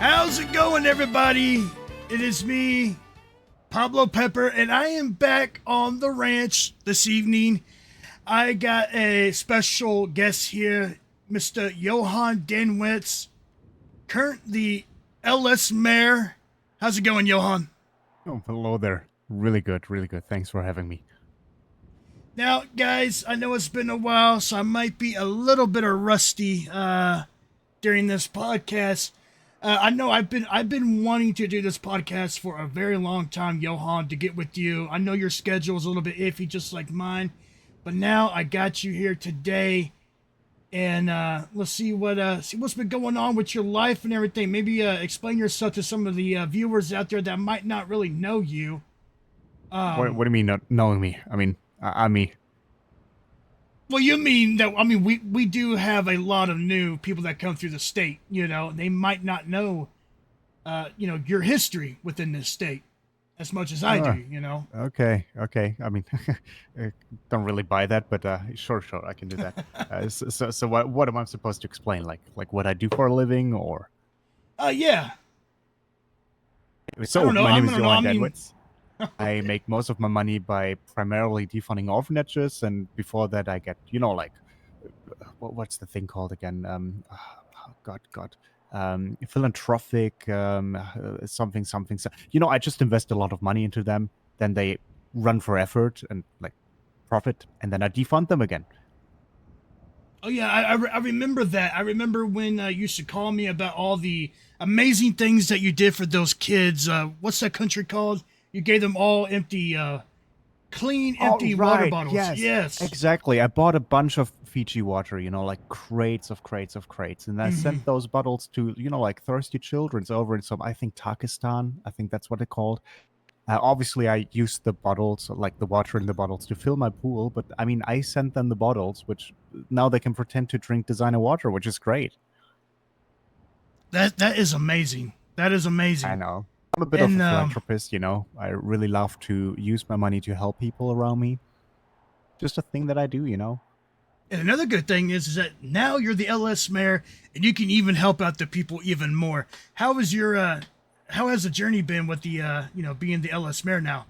How's it going, everybody? It is me, Pablo Pepper, and I am back on the ranch this evening. I got a special guest here, Mr. Johann Danwitz, currently LS Mayor. How's it going, Johann? Oh, hello there. Really good, really good. Thanks for having me. Now, guys, I know it's been a while, so I might be a little bit of rusty during this podcast. I know I've been wanting to do this podcast for a very long time, Johann, to get with you. I know your schedule is a little bit iffy, just like mine, but now I got you here today, and let's see what's been going on with your life and everything. Maybe explain yourself to some of the viewers out there that might not really know you. What do you mean not knowing me? I'm me. Well, you mean that? I mean, we do have a lot of new people that come through the state. You know, they might not know, your history within this state as much as I do. You know. Okay. I mean, don't really buy that, but sure, I can do that. So what am I supposed to explain? Like what I do for a living, or? Yeah. So I don't know. my name is I don't know. Johann I mean, Danwitz. I make most of my money by primarily defunding orphanages, and before that, I get what's the thing called again? God. Philanthropic, something. So, I just invest a lot of money into them. Then they run for effort and like profit, and then I defund them again. oh yeah, I remember that. I remember when you used to call me about all the amazing things that you did for those kids. What's that country called? You gave them all empty, clean, empty water bottles. Yes. Exactly. I bought a bunch of Fiji water, like crates, and I sent those bottles to, like thirsty children's over in some, I think, Pakistan. I think that's what they're called. Obviously, I used the bottles, like the water in the bottles, to fill my pool. But I mean, I sent them the bottles, which now they can pretend to drink designer water, which is great. That is amazing. That is amazing. I know. I'm a bit of a philanthropist, I really love to use my money to help people around me. Just a thing that I do. And another good thing is that now you're the LS mayor, and you can even help out the people even more. How has the journey been with the being the LS mayor now?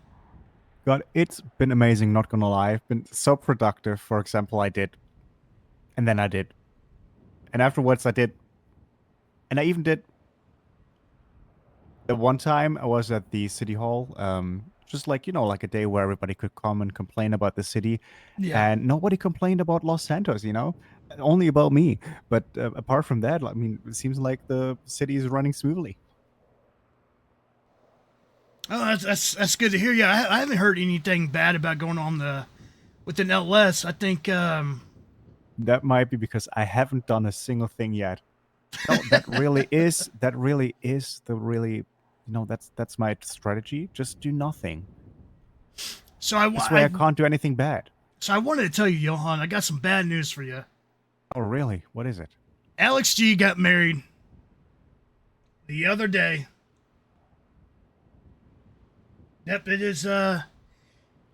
God, it's been amazing, not gonna lie. I've been so productive. For example, I did, and then I did, and afterwards I did, and I even did. The one time I was at the city hall, just like a day where everybody could come and complain about the city, Yeah. and nobody complained about Los Santos, only about me. But apart from that, I mean, it seems like the city is running smoothly. Oh, that's good to hear. Yeah, I haven't heard anything bad about going on within LS. I think That might be because I haven't done a single thing yet. No, that really is that's my strategy. Just do nothing. so. This way I can't do anything bad. So I wanted to tell you, Johann, I got some bad news for you. Oh, really? What is it? Alex G got married the other day. Yep, it is.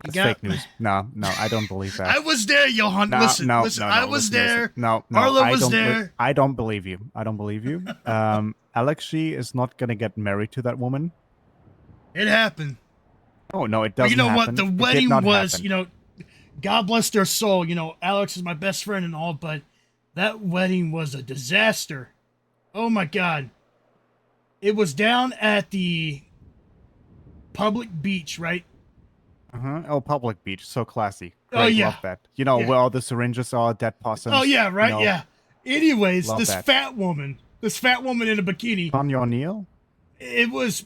It's fake news. No, I don't believe that. I was there, Johann. Listen, I was there. No, Arlo was there. I don't believe you. Alex G is not gonna get married to that woman. It happened. Oh no, it doesn't. You know happen. what? The wedding was, God bless their soul. Alex is my best friend and all, but that wedding was a disaster. Oh my God. It was down at the public beach, right? Oh, public beach, so classy. Great, oh yeah, love that. Where all the syringes are, dead possums. Oh yeah, right. Yeah. Anyways, love this that. fat woman in a bikini. Tanya O'Neill. It was.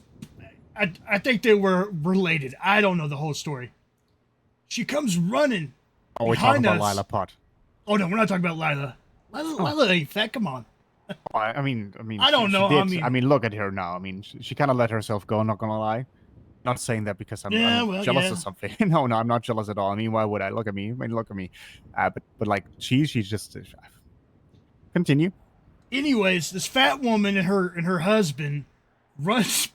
I think they were related. I don't know the whole story. She comes running. Oh, we're talking behind about us. Lila Pot. Oh no, we're not talking about Lila. Lila ain't fat. Come on. I mean, I don't know. I mean, look at her now. I mean, she kind of let herself go. Not gonna lie. Not saying that because I'm jealous of something. No, I'm not jealous at all. I mean, why would I? Look at me. I mean, look at me. But like she's just continue. Anyways, this fat woman and her husband runs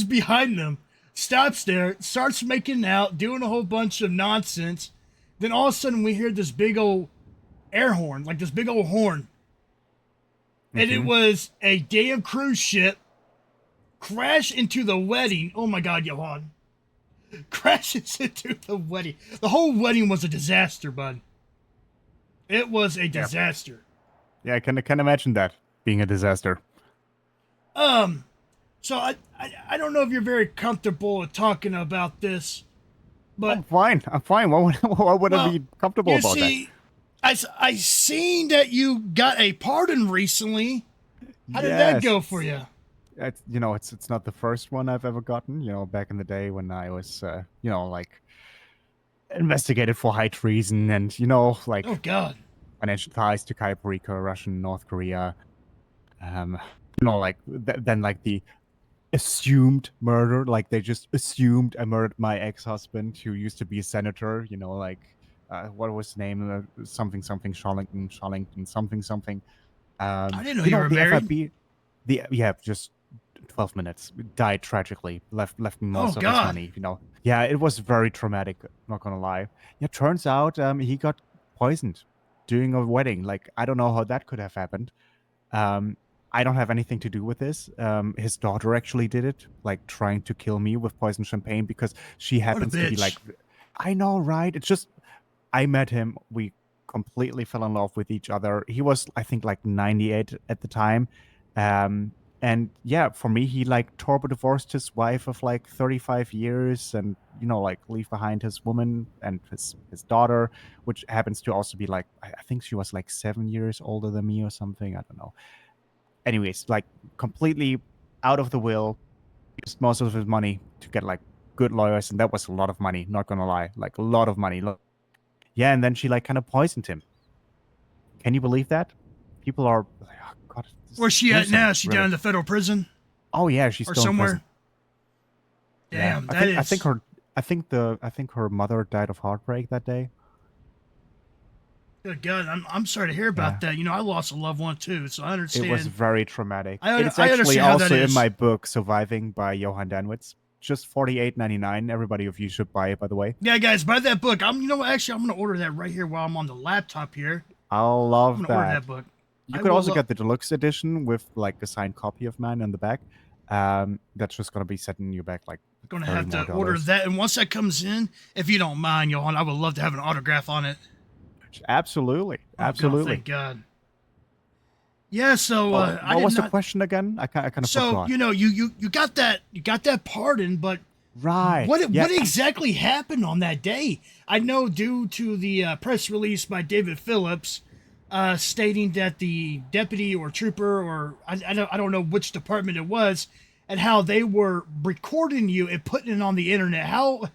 behind them, stops there, starts making out, doing a whole bunch of nonsense. Then all of a sudden we hear this big old air horn, like this big old horn. and it Mm-hmm. was a damn cruise ship crash into the wedding. Oh my God, Johann. Crashes into the wedding. The whole wedding was a disaster, bud. It was a Yeah. disaster. Yeah, I can imagine that being a disaster. Um, so I don't know if you're very comfortable with talking about this, but I'm fine. I'm fine. Why would I well, be comfortable you about that? see, I seen that you got a pardon recently. How did that Yes, go for you? it's not the first one I've ever gotten. Back in the day when I was like investigated for high treason and Oh like God. financial ties to Kuiper, Russian, North Korea. Um, like then like the assumed murder, like they just assumed I murdered my ex-husband who used to be a senator. Like what was his name? Something something Sharlington something something. I didn't know you were The married. FIB, just 12 minutes, died tragically, left me Oh most of his God. money. Yeah, it was very traumatic, not gonna lie. Yeah, turns out he got poisoned during a wedding. Like, I don't know how that could have happened. um I don't have anything to do with this. His daughter actually did it, like trying to kill me with poison champagne because she What a happens to be like, bitch. I know, right? It's just I met him. We completely fell in love with each other. He was, I think, like 98 at the time. Um, and yeah, for me, he like turbo divorced his wife of like 35 years and, like leave behind his woman and his daughter, which happens to also be like, I think she was like 7 years older than me or something. I don't know. Anyways, like completely out of the will, used most of his money to get like good lawyers. And that was a lot of money, not gonna lie, like a lot of money. Yeah, and then she like kind of poisoned him. Can you believe that? People are like, oh God, this Where's is she at gruesome, now? Is she down really. in the federal prison Oh yeah, she's or still in prison. somewhere? Yeah, Damn, that is. I think her mother died of heartbreak that day. Good God, I'm sorry to hear about Yeah, that. I lost a loved one too, so I it was understand. very traumatic. I It's I actually understand how that also in is. my book, Surviving by Johann Danwitz. Just 48.99. Everybody of you should buy it, by the way. Yeah, guys, buy that book. Actually, I'm gonna order that right here while I'm on the laptop here. I'll I'm love gonna order that. that book. You I could will. also get the deluxe edition with like a signed copy of mine in the back. That's just gonna be setting you back like Gonna 30 have more to order dollars. that, and once that comes in, if you don't mind, Johan, I would love to have an autograph on it. Absolutely, Oh God, absolutely. thank God. Yeah, so Well, I what did was the not. question again? I kind of So forgot. you got that pardon, but Right. Yeah. what exactly happened on that day? I know due to the press release by David Phillips, stating that the deputy or trooper or I don't know which department it was, and how they were recording you and putting it on the internet. How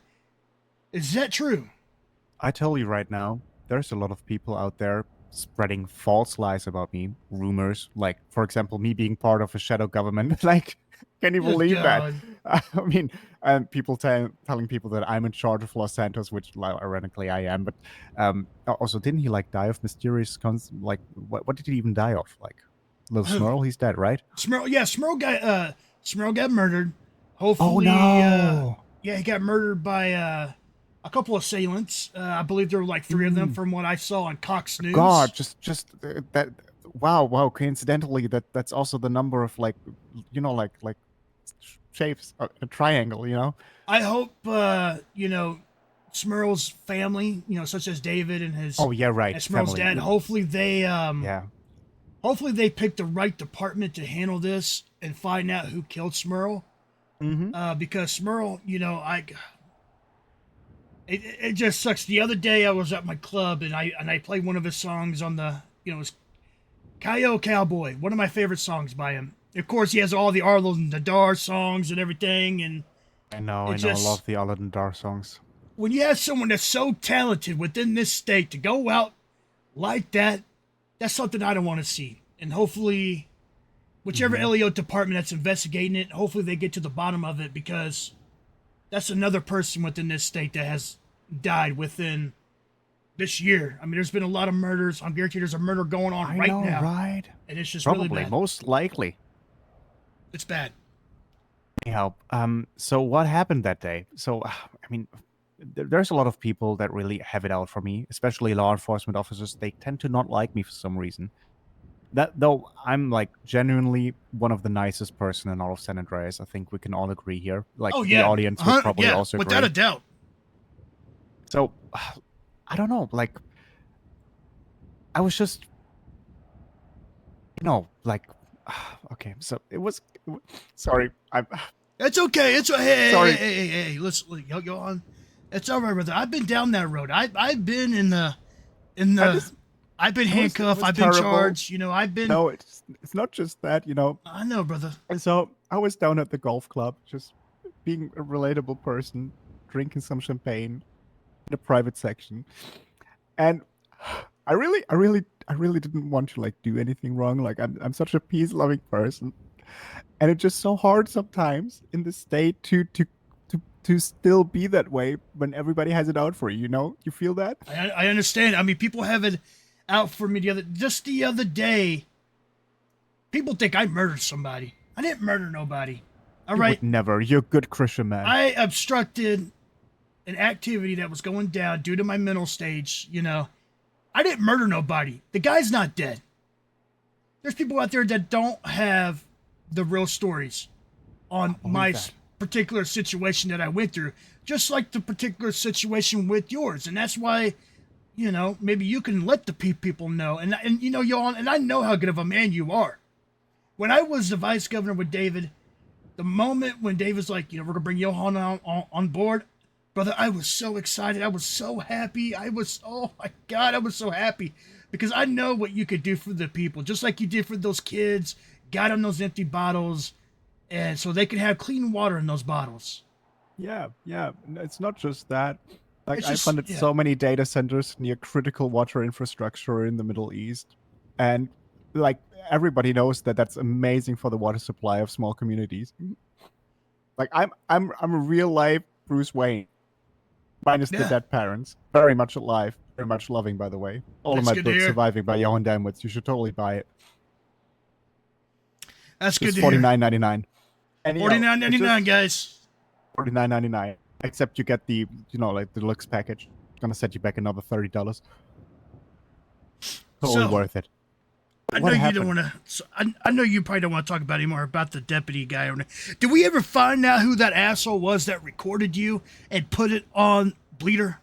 is that true? I tell you right now, there's a lot of people out there spreading false lies about me, rumors, like, for example, me being part of a shadow government. Like, can you Good believe that? God. I mean, people telling people that I'm in charge of Los Santos, which like, ironically I am. But also, didn't he like die of mysterious like what did he even die of? Like, Little Who? Smurl, he's dead, right? Smurl, yeah, Smurl got murdered. Oh Hopefully, no! yeah, he got murdered by a couple of assailants. I believe there were like three of them Mm. from what I saw on Cox News. God, just that. Wow. Coincidentally, that's also the number of like, like shapes, a triangle. I hope Smurl's family, such as David and his Oh yeah, right. and Smurl's Family. dad. Yeah. Hopefully they pick the right department to handle this and find out who killed Smurl. Mm-hmm. Because Smurl, it just sucks. The other day I was at my club and I played one of his songs on the it was Kyo Cowboy, one of my favorite songs by him. Of course, he has all the Arlo and the Dar songs and everything, and I know. it I know. I just love the Aladdin Dar songs. when you have someone that's so talented within this state to go out like that, that's something I don't want to see. And hopefully, whichever Mm-hmm. LEO department that's investigating it, hopefully they get to the bottom of it because that's another person within this state that has died within this year. I mean, there's been a lot of murders. I'm guaranteed there's a murder going on I right know, now, right? and it's just really Probably, bad. most likely. It's bad. Anyhow, so what happened that day? So, I mean, there's a lot of people that really have it out for me, especially law enforcement officers. They tend to not like me for some reason. That though, I'm like genuinely one of the nicest person in all of San Andreas. I think we can all agree here. Like Oh the yeah, audience would probably yeah, also without agree. a doubt. So I don't know. Like I was just, like okay. So it was. Sorry, I'm It's okay. It's hey, sorry. hey. Listen, Johann. It's all right, brother. I've been down that road. I've been in I the just I've been it handcuffed. was I've been terrible. charged. I've been. No, it's not just that. I know, brother. And so I was down at the golf club, just being a relatable person, drinking some champagne in the private section, and I really didn't want to like do anything wrong. Like I'm such a peace-loving person, and it's just so hard sometimes in the state to still be that way when everybody has it out for you. You feel that? I understand. I mean, people have it out for me just the other day. People think I murdered somebody. I didn't murder nobody. All You right. would never. You're a good Christian man. I obstructed an activity that was going down due to my mental stage. I didn't murder nobody. The guy's not dead. There's people out there that don't have the real stories on believe my that. particular situation that I went through, just like the particular situation with yours. And that's why, maybe you can let the people know. And Johan, and I know how good of a man you are. When I was the vice governor with David, the moment when David's like, we're going to bring Johan on board, brother, I was so excited. I was so happy. Oh my God, I was so happy because I know what you could do for the people, just like you did for those kids, got them those empty bottles, and so they can have clean water in those bottles. Yeah. It's not just that. Like It's I just, funded yeah. so many data centers near critical water infrastructure in the Middle East, and like everybody knows that that's amazing for the water supply of small communities. Like I'm a real life Bruce Wayne, minus the Yeah, dead parents. Very much alive, very much loving, by the way. All of that's my good to books, hear. Surviving by Johann Danwitz. You should totally buy it. That's good Just to hear. $49.99. And it's $49.99, just guys. $49.99. Except you get the like the deluxe package. It's gonna set you back another $30. Totally So, worth it. I know What you don't happened? want to. So I know you probably don't want to talk about anymore about the deputy guy. Did we ever find out who that asshole was that recorded you and put it on Bleeder?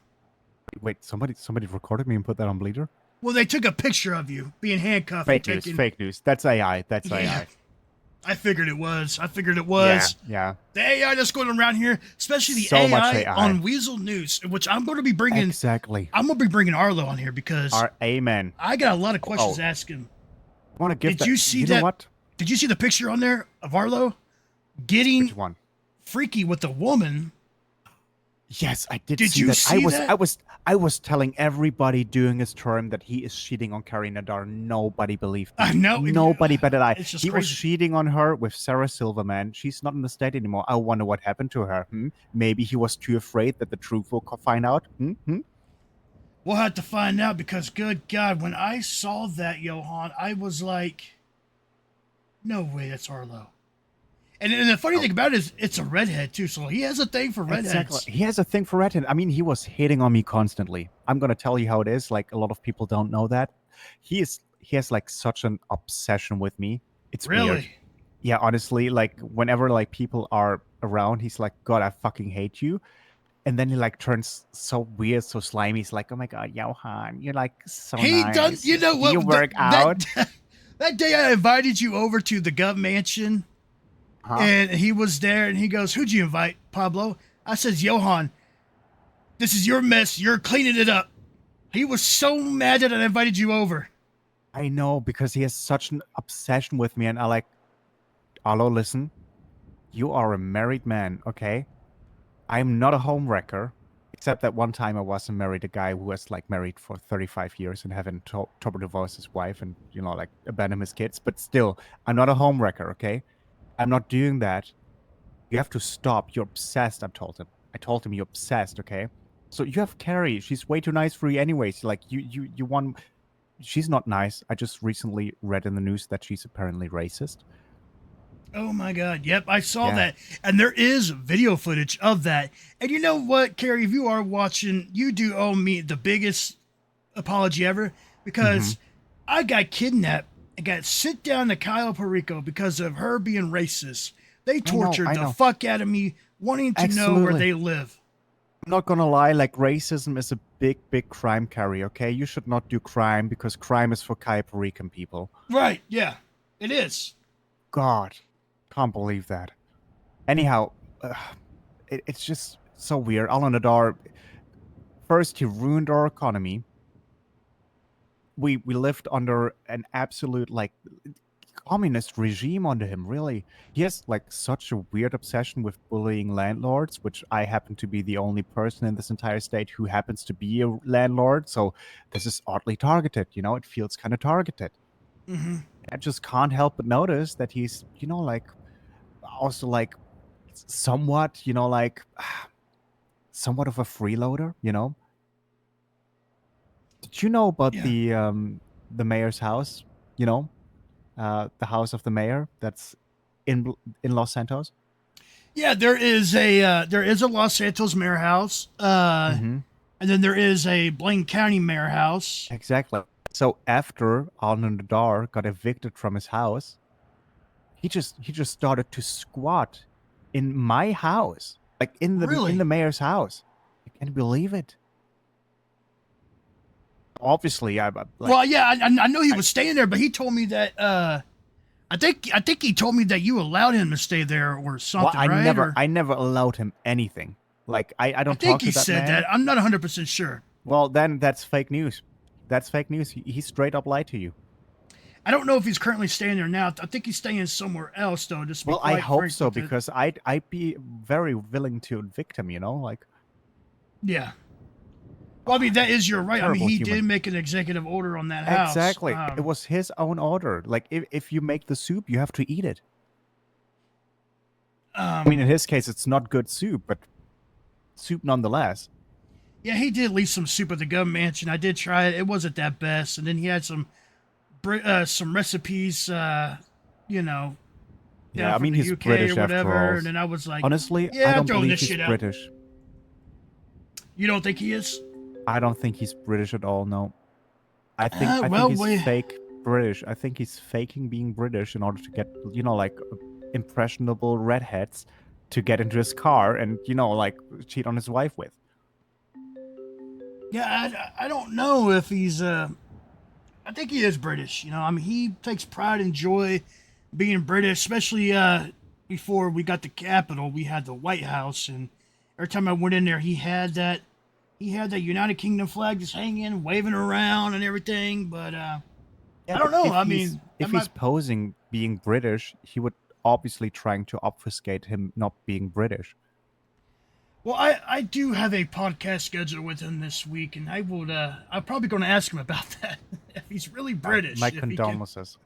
Wait, somebody recorded me and put that on Bleeder? Well, they took a picture of you being handcuffed and Fake news, taken. fake news. That's AI. That's Yeah, AI. I figured it was. Yeah. The AI that's going around here, especially the So much AI AI. on Weasel News, which I'm going to be bringing. Exactly. I'm going to be bringing Arlo on here because Amen. I got a lot of questions Oh. to ask him. I want to give Did that. you see You that? know what? Did you see the picture on there of Arlo getting Which one? freaky with a woman? Yes, I did. Did see you that. see that? I was telling everybody during his term that he is cheating on Carrie Nadar. Nobody believed me. I know. Nobody but I. It's just He was crazy. cheating on her with Sarah Silverman. She's not in the state anymore. I wonder what happened to her. Maybe he was too afraid that the truth will find out. We'll have to find out because, good God, when I saw that, Johann, I was like, no way, that's Arlo. And the funny thing about it is, it's a redhead too, so he has a thing for redheads. Exactly. He has a thing for redhead. I mean, he was hitting on me constantly. I'm gonna tell you how it is. Like a lot of people don't know that. He has like such an obsession with me. It's weird. Really? Yeah, honestly, like whenever like people are around, he's like, God, I fucking hate you. And then he like turns so weird, so slimy. He's like, oh my God, Johann, you're like so He nice. done. You know Do what? you work out? That day I invited you over to the Gov Mansion, Huh? and he was there, and he goes, "Who'd you invite, Pablo?" I says, "Johann, this is your mess. You're cleaning it up." He was so mad that I invited you over. I know because he has such an obsession with me, and I like, Arlo, listen, you are a married man, okay? I'm not a homewrecker, except that one time I was married a guy who was like married for 35 years and having trouble divorce his wife and like abandon his kids. But still, I'm not a homewrecker, okay? I'm not doing that. You have to stop. You're obsessed. I told him you're obsessed, okay? So you have Carrie. She's way too nice for you, anyways. Like you want. She's not nice. I just recently read in the news that she's apparently racist. Oh my God. Yep, I saw Yeah. that. And there is video footage of that. And you know what, Carrie, if you are watching, you do owe me the biggest apology ever because I got kidnapped and got sent down to Cayo Perico because of her being racist. They I know, tortured I the know. fuck out of me, wanting to know where Absolutely. they live. I'm not gonna lie, like racism is a big, big crime carry, okay? You should not do crime because crime is for Rican people. Right? Yeah, it is. God, can't believe that. Anyhow, it's just so weird. Alan Nadar, first he ruined our economy. We lived under an absolute like communist regime under him, really. He has like such a weird obsession with bullying landlords, which I happen to be the only person in this entire state who happens to be a landlord. So this is oddly targeted, it feels kind of targeted. Mm-hmm. I just can't help but notice that he's, like also like somewhat, like somewhat of a freeloader. Did you know about Yeah. the mayor's house? You know, the house of the mayor that's in Los Santos. Yeah, there is a Los Santos mayor house, Mm-hmm. and then there is a Blaine County mayor house. Exactly. So after Alnan Nadar got evicted from his house, he just started to squat in my house, like in the Really? mayor's house. You can't believe it. Obviously, I like Well, yeah, I know he I was staying there, but he told me that I think he told me that you allowed him to stay there or well, something, I right? never Or I never allowed him anything. Like I I don't think talk he to that said that. man. I'm not 100% sure. Well, then that's fake news. That's fake news. He straight up lied to you. I don't know if he's currently staying there now. I think he's staying somewhere else, though. Just to be Well, I quite hope frank so with it. because I'd be very willing to evict him. Like Yeah. Well, I mean, that is your right. I mean, terrible he human. did make an executive order on that house. Exactly. It was his own order. Like if you make the soup, you have to eat it. I mean, in Um, his case, it's not good soup, but soup nonetheless. yeah, he did leave some soup at the Gov Mansion. I did try it. It wasn't that best. And then he had some recipes, you know, Yeah, down I from mean, the he's UK or British after whatever. all. And then I was like, Honestly, I yeah, I'm don't throwing believe this he's shit out. British. You don't think he is? I don't think he's British at all. No, I think Well, he's fake British. I think he's faking being British in order to get like impressionable redheads to get into his car and like cheat on his wife with. yeah, I don't know if he's. I think he is British. I mean, he takes pride and joy being British, especially before we got the capital. We had the White House, and every time I went in there, he had that. He had that United Kingdom flag just hanging, waving around, and everything. But Yeah, I don't but know. if I he's mean, that if might. he's posing being British, he would obviously trying to obfuscate him not being British. Well, I do have a podcast schedule with him this week, and I would. I'm probably going to ask him about that if he's really My British, if he can. condolences.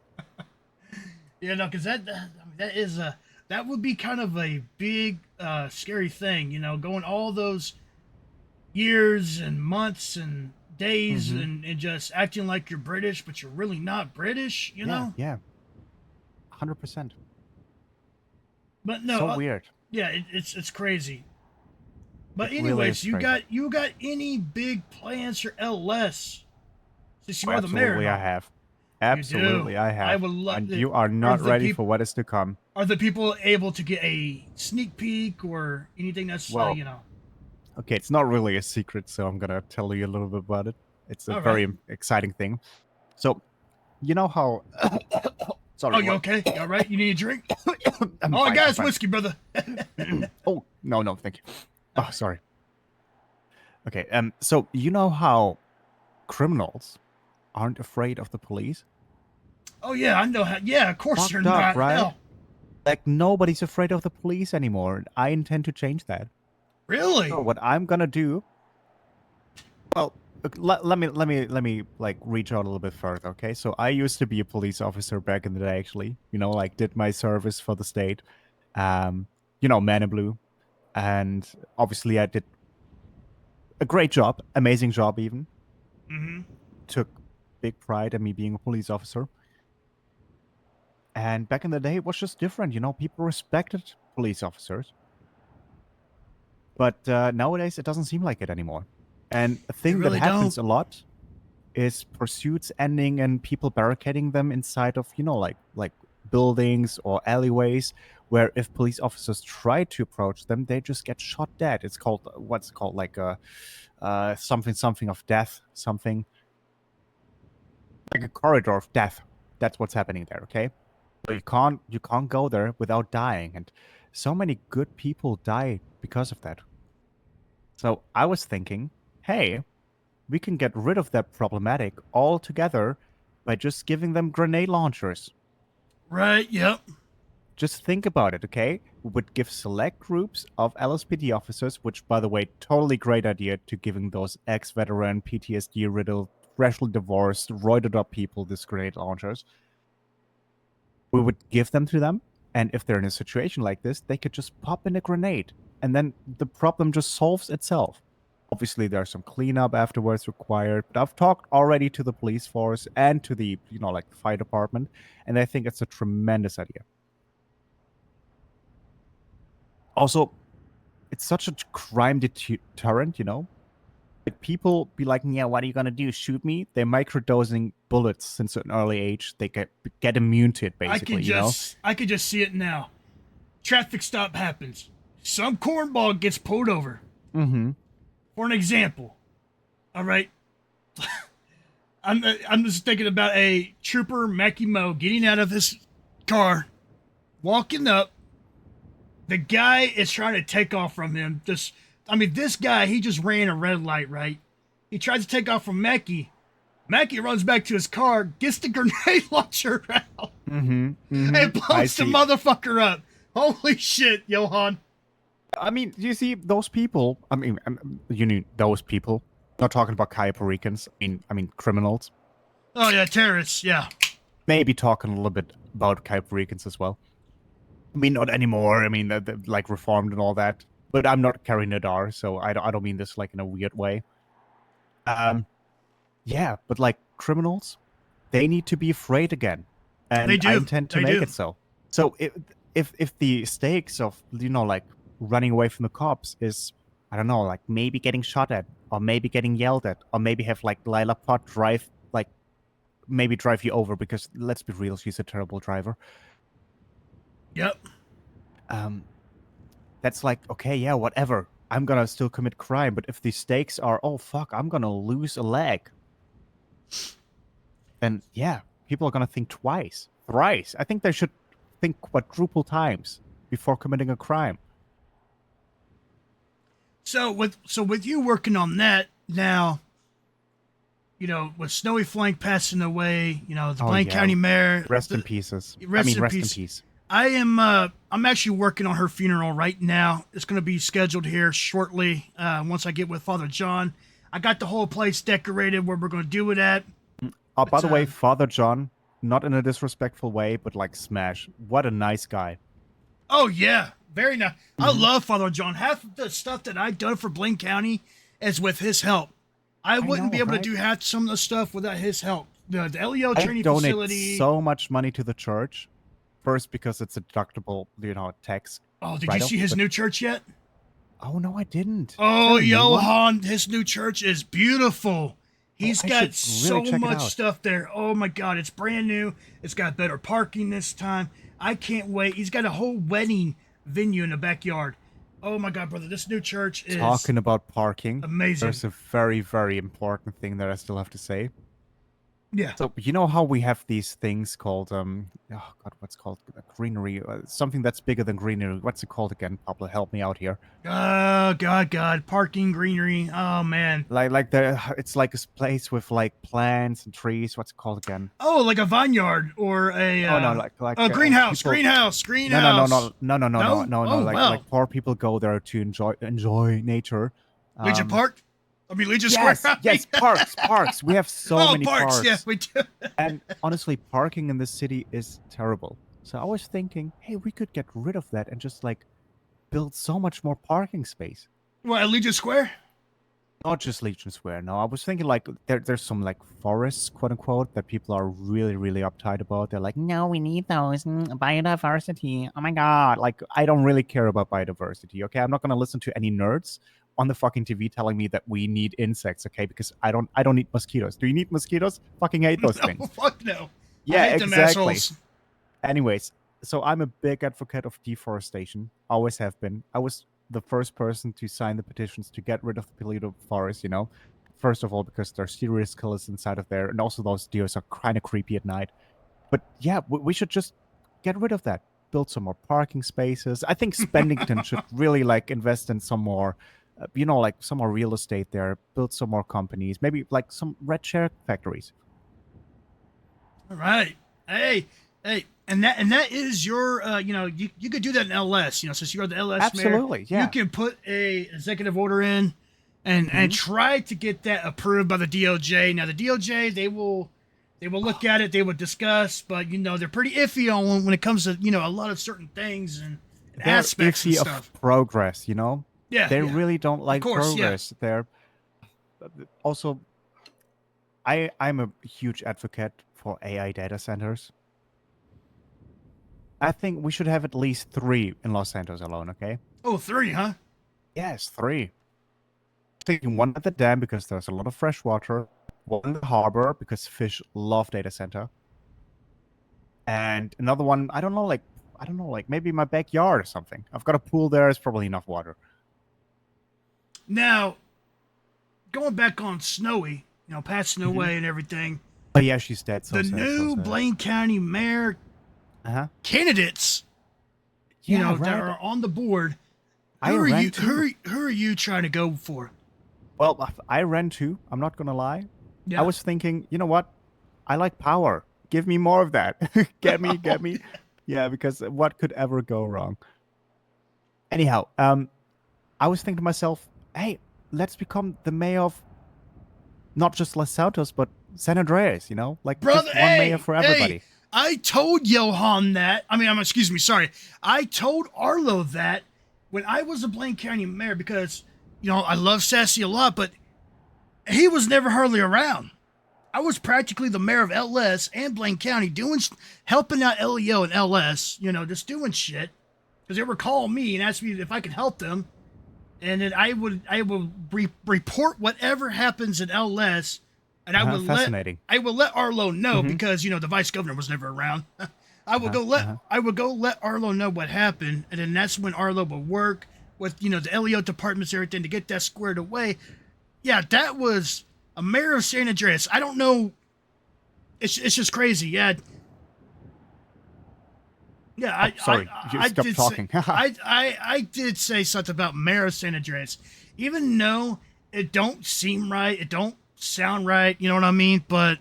Yeah, no, because I mean, that is a that would be kind of a big, scary thing. Going all those years and months and days Mm-hmm. and just acting like you're British, but you're really not British. Yeah, yeah, 100%. But no, So weird. yeah, it's crazy. It But really anyways, is you crazy. got any big plans for LS since Oh, you are the mayor and absolutely, I all? have. You do. Absolutely, I I have. would love. And you are Are not the ready people for what is to come. are the people able to get a sneak peek or anything that's Well, okay, it's not really a secret, so I'm gonna tell you a little bit about it. It's a all right. very exciting thing. So, you know how? Oh, Sorry, you what? okay? You all right? You need a drink? I'm All I fine. got I'm is fine. whiskey, brother. Oh no, no, thank you. Oh, sorry. Okay. So you know how criminals aren't afraid of the police? Oh yeah, I know how. Yeah, of course they're Fucked up, not. right? Hell, Like nobody's afraid of the police anymore. I intend to change that. So really? what I'm gonna do? Well, let me like reach out a little bit further. Okay. So I used to be a police officer back in the day. Actually, like did my service for the state. Um, Man in Blue, and obviously I did a great job, amazing job even. Mm-hmm. Took big pride in me being a police officer. And back in the day, it was just different. People respected police officers. But nowadays, it doesn't seem like it anymore. And a They thing that really happens don't. a lot is pursuits ending and people barricading them inside of, like buildings or alleyways, where if police officers try to approach them, they just get shot dead. It's called, what's it called, like a something of death, something like a corridor of death. That's what's happening there. Okay, so you can't go there without dying, and so many good people die because of that. So I was thinking, hey, we can get rid of that problematic altogether by just giving them grenade launchers. Right, yep. Just think about it, okay? We would give select groups of LSPD officers, which, by the way, totally great idea to giving those ex-veteran, PTSD-riddled, freshly divorced, roided up people these grenade launchers. We would give them to them, and if they're in a situation like this, they could just pop in a grenade, and then the problem just solves itself. Obviously, there's some cleanup afterwards required, but I've talked already to the police force and to the, like the fire department, and I think it's a tremendous idea. Also, it's such a crime deterrent, Like people be like, yeah, what are you gonna do? Shoot me? They're microdosing bullets since an early age. They get immune to it, basically. I could just see it now. Traffic stop happens. Some cornball gets pulled over. Mm-hmm. For an example, all right. I'm just thinking about a trooper Mackie Mo getting out of his car, walking up. The guy is trying to take off from him. This guy, he just ran a red light, right? He tries to take off from Mackie. Mackie runs back to his car, gets the grenade launcher out, Mm-hmm. Mm-hmm. and blows the motherfucker up. Holy shit, Johann. I mean, you see, those people. You need those people. Not talking about Puerto Ricans. I mean criminals. Oh yeah, terrorists. Yeah. Maybe talking a little bit about Puerto Ricans as well. I mean, not anymore. I mean, they're like reformed and all that. But I'm not Carrie Nadar, so I don't mean this like in a weird way. Yeah, but like criminals, they need to be afraid again, and They do. I intend to They make do. it so. So if the stakes of like running away from the cops is, I don't know, like maybe getting shot at, or maybe getting yelled at, or maybe have like Lila Pot drive you over, because let's be real, she's a terrible driver. Yep. That's like, okay, yeah, whatever. I'm gonna still commit crime, but if the stakes are, oh fuck, I'm gonna lose a leg, then yeah, people are gonna think twice, thrice. I think they should think quadruple times before committing a crime. So with you working on that now, with Snowy Flank passing away, the Blaine County mayor. Rest in pieces. Rest in peace. peace. I'm actually working on her funeral right now. It's going to be scheduled here shortly. Once I get with Father John, I got the whole place decorated where we're going to do it at. Oh, by the way, Father John, not in a disrespectful way, but like smash. What a nice guy. Oh yeah, very nice. I love Father John. Half of the stuff that I've done for Blaine County is with his help. I wouldn't be able to do half some of the stuff without his help. The LEO training facility. So much money to the church. First, because it's a deductible, tax. Oh, did you see his new church yet? Oh no, I didn't. Oh, Johann, his new church is beautiful. He's got so much stuff there. Oh my God, it's brand new. It's got better parking this time. I can't wait. He's got a whole wedding venue in the backyard. Oh my God, brother, this new church is talking about parking. Amazing. There's a very, very important thing that I still have to say. Yeah. So you know how we have these things called oh God, what's called greenery? Something that's bigger than greenery. What's it called again? Pablo, help me out here. Oh God, parking, greenery. Oh man. It's like a place with like plants and trees. What's it called again? Oh, like a vineyard or a a greenhouse. No. Like poor people go there to enjoy nature. Legion Park. Legion Square. Yes, parks. We have so many parks. Yeah, we do. And honestly, parking in this city is terrible. So I was thinking, hey, we could get rid of that and just like build so much more parking space. What, at Legion Square? Not just Legion Square. No, I was thinking like there's some like forests, quote unquote, that people are really, really uptight about. They're like, no, we need those biodiversity. Oh my God, like I don't really care about biodiversity. Okay, I'm not gonna listen to any nerds on the fucking TV telling me that we need insects, okay? Because I don't need mosquitoes. Do you need mosquitoes? Fucking hate those No, things. fuck no. I Yeah, hate them exactly. assholes. Anyways, so I'm a big advocate of deforestation. Always have been. I was the first person to sign the petitions to get rid of the polluted forest, First of all, because there's serious killers inside of there, and also those deers are kind of creepy at night. But yeah, we should just get rid of that. Build some more parking spaces. I think Spendington should really like invest in some more, like some more real estate there. Build some more companies. Maybe like some red share factories. All right. Hey, and that is your you could do that in LS, since you're the LS mayor. Absolutely, yeah. You can put a executive order in and try to get that approved by the DOJ. Now the DOJ, they will look at it, they will discuss, but they're pretty iffy on when it comes to, a lot of certain things and They're aspects and iffy stuff. of progress, Yeah. They yeah. really don't like course, yeah. progress. They're also I'm a huge advocate for AI data centers. I think we should have at least 3 in Los Santos alone, okay? Oh, 3, huh? Yes, 3. Thinking one at the dam because there's a lot of fresh water, one in the harbor because fish love data center, and another one, I don't know, like maybe my backyard or something. I've got a pool there, it's probably enough water. Now, going back on Snowy, Pat Snoway and everything. Oh yeah, she's dead. So the sad, new so sad. Blaine County mayor candidates, Yeah, that are on the board. I Who are ran you? too. Who are you trying to go for? Well, I ran too. I'm not gonna lie. Yeah. I was thinking, you know what? I like power. Give me more of that. Get me. Yeah, because what could ever go wrong? Anyhow, I was thinking to myself, hey, let's become the mayor of not just Los Santos, but San Andreas, like Brother, just one mayor for everybody. Hey, I told Johann that. Excuse me, sorry. I told Arlo that when I was a Blaine County mayor because, I love Sassy a lot, but he was never hardly around. I was practically the mayor of LS and Blaine County helping out LEO and LS, just doing shit. Because they were calling me and asked me if I could help them. And then I would report whatever happens in LS, and I would let Arlo know because the vice governor was never around. I would go let Arlo know what happened, and then that's when Arlo would work with the LEO departments and everything to get that squared away. Yeah, that was a mayor of San Andreas. I don't know. It's just crazy. Yeah. Yeah, sorry, you stopped talking. I did say something about Mayor of San Andreas, even though it don't seem right, it don't sound right. You know what I mean? But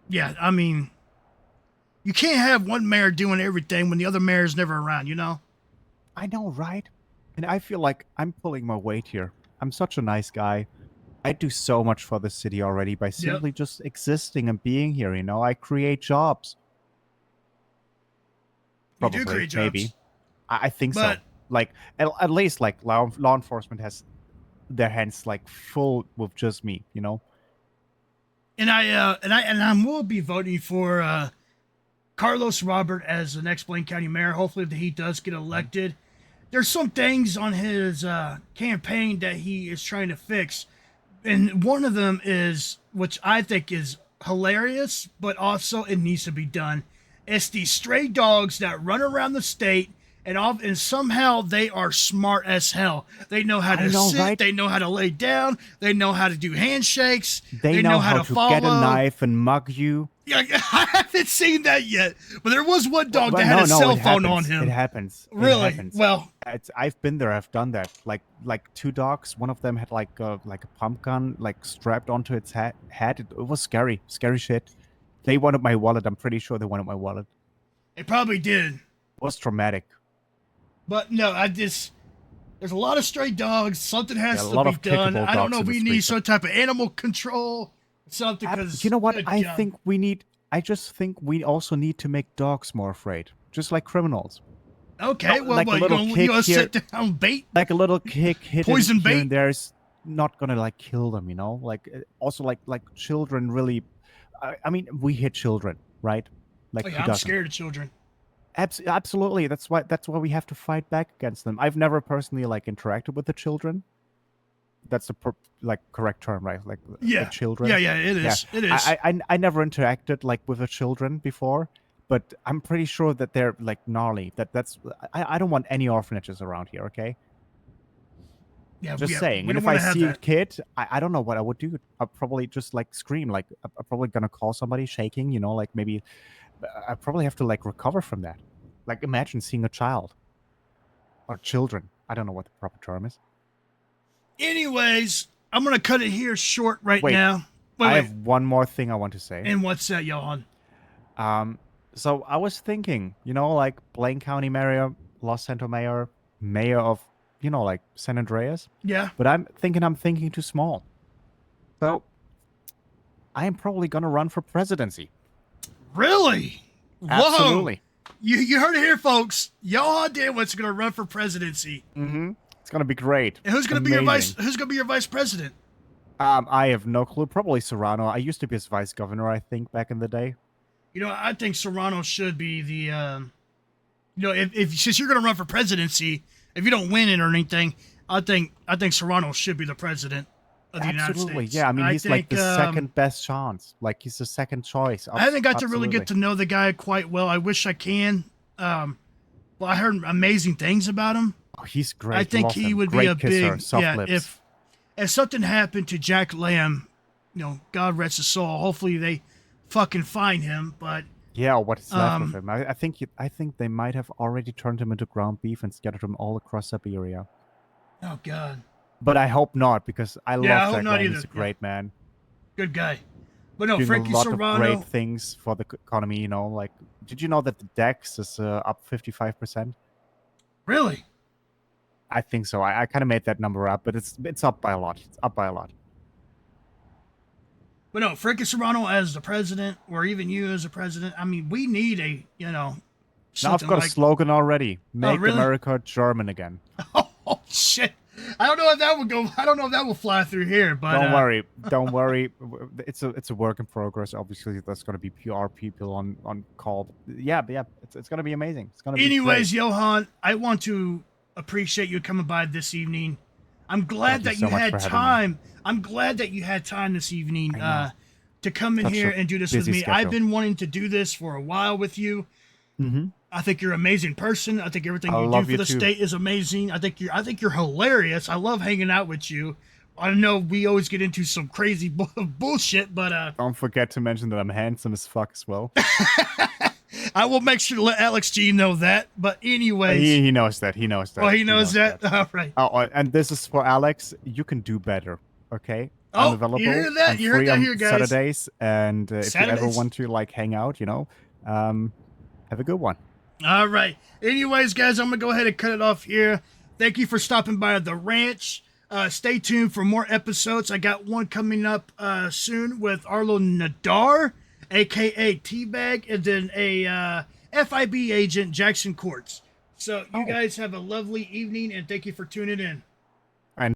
yeah, you can't have one mayor doing everything when the other mayor is never around. I know, right? And I feel like I'm pulling my weight here. I'm such a nice guy. I do so much for the city already by simply just existing and being here. I create jobs. Probably, you do create jobs. Maybe. I think so. Like at least like law enforcement has their hands like full with just me, And I will be voting for Carlos Robert as the next Blaine County mayor. Hopefully, that he does get elected. There's some things on his campaign that he is trying to fix, and one of them is, which I think is hilarious, but also it needs to be done. It's these stray dogs that run around the state, and somehow they are smart as hell. They know how to sit. Right? They know how to lay down. They know how to do handshakes. They know how to follow. Get a knife and mug you. Yeah, I haven't seen that yet, but there was one dog that had a cell phone on him. It happens. Really? It happens. Well, I've been there. I've done that. Like 2 dogs. One of them had like a pump gun like strapped onto its head. It was scary shit. They wanted my wallet. I'm pretty sure they wanted my wallet. It probably did. It was traumatic. But no, there's a lot of stray dogs. Something has to be done. I don't know. We need some type of animal control. Something, because you know what? I just think we also need to make dogs more afraid, just like criminals. Okay, well, you're gonna sit down bait? Like a little kick, hit poison bait. Here and there's not gonna like kill them, Like also like children really. I mean, we hit children, right? Like I'm scared of children. Absolutely. That's why we have to fight back against them. I've never personally like interacted with the children. That's the like correct term, right? Like Yeah. children. Yeah, it is. It is. I never interacted like with the children before, but I'm pretty sure that they're like gnarly. I don't want any orphanages around here. Okay, just saying. We And don't if want I to have see a that. kid, I don't know what I would do. I'll probably just like scream. Like I'm probably gonna call somebody shaking. You know, like maybe I probably have to like recover from that. Like imagine seeing a child or children. I don't know what the proper term is. Anyways, I'm going to cut it here short right Wait, now. I Wait. have one more thing I want to say. And what's that, Johan? So I was thinking, you know, like Blaine County Mayor, Los Santos Mayor, Mayor of, you know, like San Andreas. Yeah. But I'm thinking too small. So I am probably gonna run for presidency. Really? Absolutely. Whoa. You heard it here, folks. Johann Danwitz is going to run for presidency. Mm-hmm. It's gonna be great. And who's going to be your vice? Who's going to be your vice president? I have no clue. Probably Serrano. I used to be his vice governor, I think, back in the day. You know, I think Serrano should be the. You know, if since you're going to run for presidency, if you don't win it or anything, I think Serrano should be the president of the United States. Yeah. I mean, he's like the second best chance. Like he's the second choice. I haven't got to really get to know the guy quite well. I wish I can. Well, I heard amazing things about him. Oh, he's great. I think he would be a big lips. If something happened to Jack Lamb, you know, God rest his soul. Hopefully they fucking find him. But yeah, what's left of him? I think they might have already turned him into ground beef and scattered him all across Siberia. Oh God. But I hope not, because I love Jack Lamb. He's a great man. Good guy. But no, doing Frankie a lot Serrano. Of great things for the economy. You know, like did you know that the DEX is up 55%? Really? I think so. I kind of made that number up, but it's up by a lot. It's up by a lot. But no, Frankie Serrano as the president, or even you as a president. I mean, we need a, you know. Now I've got a slogan already. Make America German again. Oh shit! I don't know if that would go. I don't know if that will fly through here. But don't worry. It's a work in progress. Obviously, there's going to be PR people on call. Yeah, it's going to be amazing. It's going to be. Anyways, great. Johann, I want to appreciate you coming by this evening. I'm glad that you had time. I'm glad that you had time this evening to come in here and do this with me. Schedule. I've been wanting to do this for a while with you. Mm-hmm. I think you're an amazing person. I think everything you do for the state is amazing. I think you're hilarious. I love hanging out with you. I know we always get into some crazy bullshit, but don't forget to mention that I'm handsome as fuck as well. I will make sure to let Alex G know that. But anyways, he knows that. He knows that. Oh, he knows that. All right. Oh, and this is for Alex. You can do better. Okay. Oh, I'm available. you heard that? You heard that here, guys. Saturdays, and if you ever want to like hang out, you know, have a good one. All right. Anyways, guys, I'm going to go ahead and cut it off here. Thank you for stopping by the ranch. Stay tuned for more episodes. I got one coming up soon with Arlo Nadar, a.k.a. Teabag, and then a FIB agent, Jackson Courts. So you guys have a lovely evening, and thank you for tuning in.